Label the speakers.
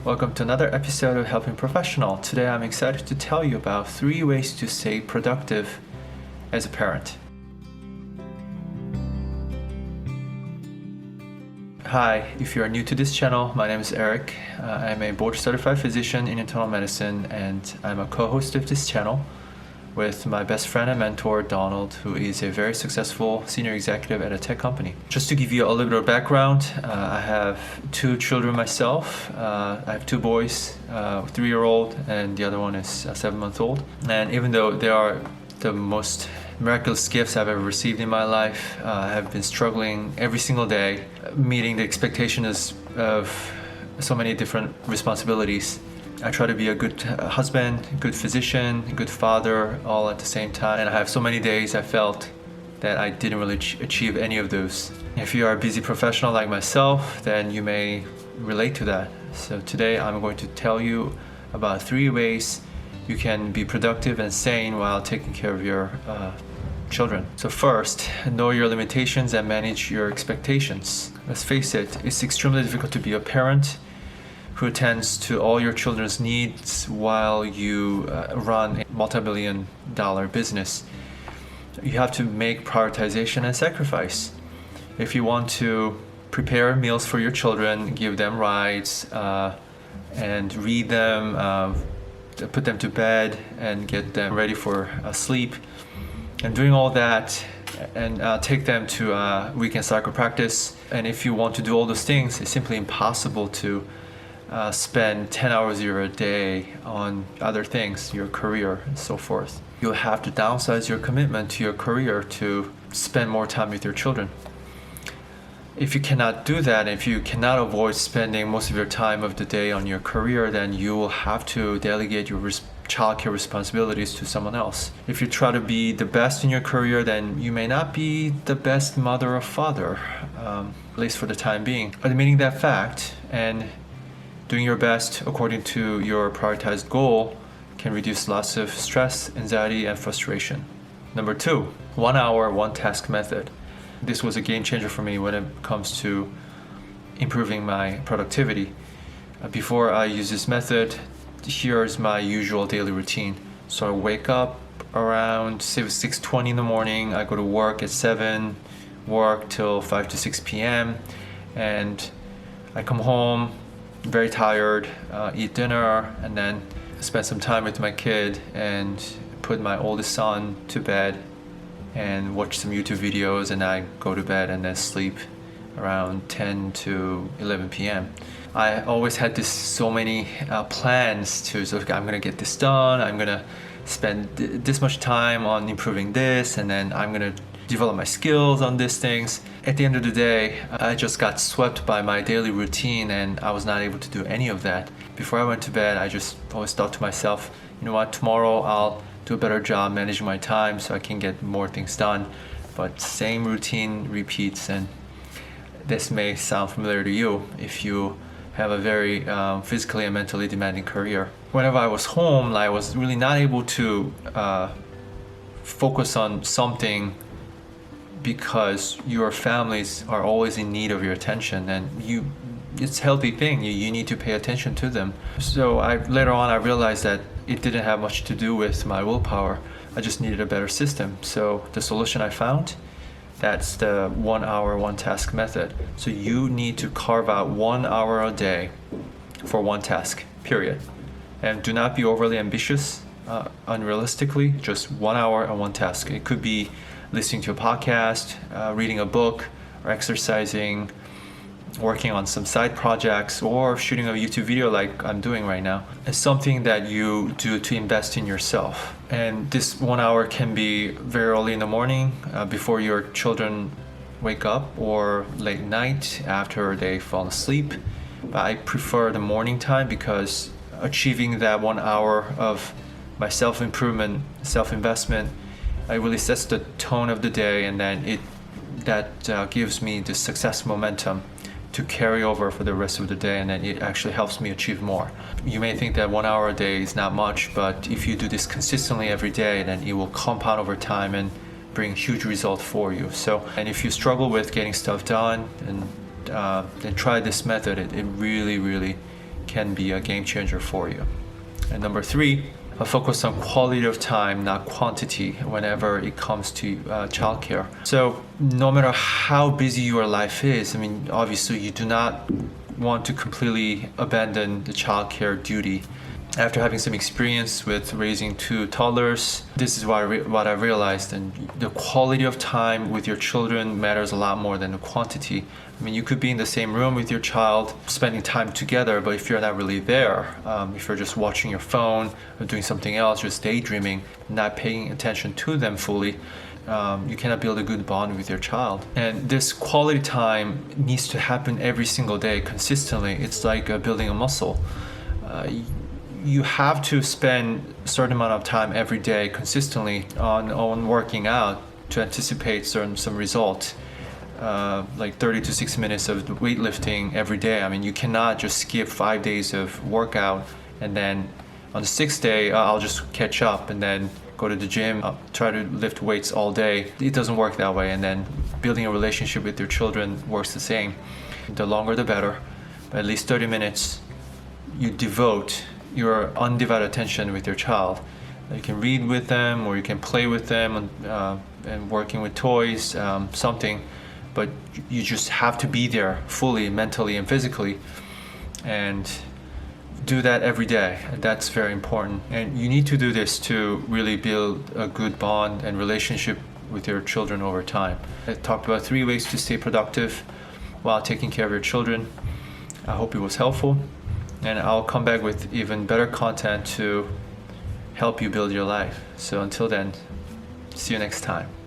Speaker 1: Welcome to another episode of Helping Professional. Today I'm excited to tell you about 3 ways to stay productive as a parent. Hi, if you are new to this channel, my name is Eric. I'm a board-certified physician in internal medicine, and I'm a co-host of this channel with my best friend and mentor, Donald, who is a very successful senior executive at a tech company. Just to give you a little bit of background, I have 2 children myself. I have 2 boys, a 3-year-old, and the other one is a 7-month-old. And even though they are the most miraculous gifts I've ever received in my life, I have been struggling every single day, meeting the expectations of so many different responsibilities. I try to be a good husband, good physician, good father, all at the same time. And I have so many days I felt that I didn't really achieve any of those. If you are a busy professional like myself, then you may relate to that. So today I'm going to tell you about 3 ways you can be productive and sane while taking care of your children. So first, know your limitations and manage your expectations. Let's face it, it's extremely difficult to be a parent who attends to all your children's needs while you run a multi-billion-dollar business. You have to make prioritization and sacrifice. If you want to prepare meals for your children, give them rides, and read them, put them to bed, and get them ready for sleep, and doing all that, and take them to weekend soccer practice. And if you want to do all those things, it's simply impossible to spend 10 hours a year a day on other things, your career and so forth. You'll have to downsize your commitment to your career to spend more time with your children. If you cannot do that, if you cannot avoid spending most of your time of the day on your career, then you will have to delegate your childcare responsibilities to someone else. If you try to be the best in your career, then you may not be the best mother or father, at least for the time being. Admitting that fact and doing your best according to your prioritized goal can reduce lots of stress, anxiety, and frustration. Number 2, 1 hour, 1 task method. This was a game changer for me when it comes to improving my productivity. Before I use this method, here's my usual daily routine. So I wake up around 6:20 in the morning. I go to work at 7, work till 5 to 6 p.m. And I come home very tired, eat dinner, and then spend some time with my kid and put my oldest son to bed and watch some YouTube videos, and I go to bed and then sleep around 10 to 11 p.m. I always had so many plans to I'm gonna get this done, I'm gonna spend this much time on improving this, and then I'm gonna develop my skills on these things. At the end of the day, I just got swept by my daily routine and I was not able to do any of that. Before I went to bed, I just always thought to myself, you know what, tomorrow I'll do a better job managing my time so I can get more things done. But same routine repeats, and this may sound familiar to you if you have a very physically and mentally demanding career. Whenever I was home, I was really not able to focus on something, because your families are always in need of your attention, and it's a healthy thing. You need to pay attention to them. So later on I realized that it didn't have much to do with my willpower. I just needed a better system. So the solution I found, that's the 1 hour, 1 task method. So you need to carve out 1 hour a day for 1 task, period. And do not be overly ambitious, unrealistically, just 1 hour and 1 task. It could be listening to a podcast, reading a book, or exercising, working on some side projects, or shooting a YouTube video like I'm doing right now. It's something that you do to invest in yourself. And this 1 hour can be very early in the morning, before your children wake up, or late night after they fall asleep. But I prefer the morning time, because achieving that 1 hour of my self-improvement, self-investment, it really sets the tone of the day, and then that gives me the success momentum to carry over for the rest of the day, and then it actually helps me achieve more. You may think that 1 hour a day is not much, but if you do this consistently every day, then it will compound over time and bring huge results for you. So, and if you struggle with getting stuff done, then try this method. It really can be a game changer for you. And number 3, focus on quality of time, not quantity, whenever it comes to childcare. So no matter how busy your life is, I mean, obviously you do not want to completely abandon the childcare duty. After having some experience with raising 2 toddlers, this is what I realized, and the quality of time with your children matters a lot more than the quantity. I mean, you could be in the same room with your child, spending time together, but if you're not really there, if you're just watching your phone or doing something else, just daydreaming, not paying attention to them fully, you cannot build a good bond with your child. And this quality time needs to happen every single day consistently. It's like building a muscle. You have to spend a certain amount of time every day consistently on working out to anticipate some result. Like 30 to 60 minutes of weightlifting every day. I mean, you cannot just skip 5 days of workout and then on the 6th day I'll just catch up and then go to the gym, try to lift weights all day. It doesn't work that way. And then building a relationship with your children works the same. The longer the better, but at least 30 minutes you devote your undivided attention with your child. You can read with them, or you can play with them, and working with toys, something, but you just have to be there fully, mentally and physically, and do that every day. And that's very important. And you need to do this to really build a good bond and relationship with your children over time. I talked about 3 ways to stay productive while taking care of your children. I hope it was helpful. And I'll come back with even better content to help you build your life. So until then, see you next time.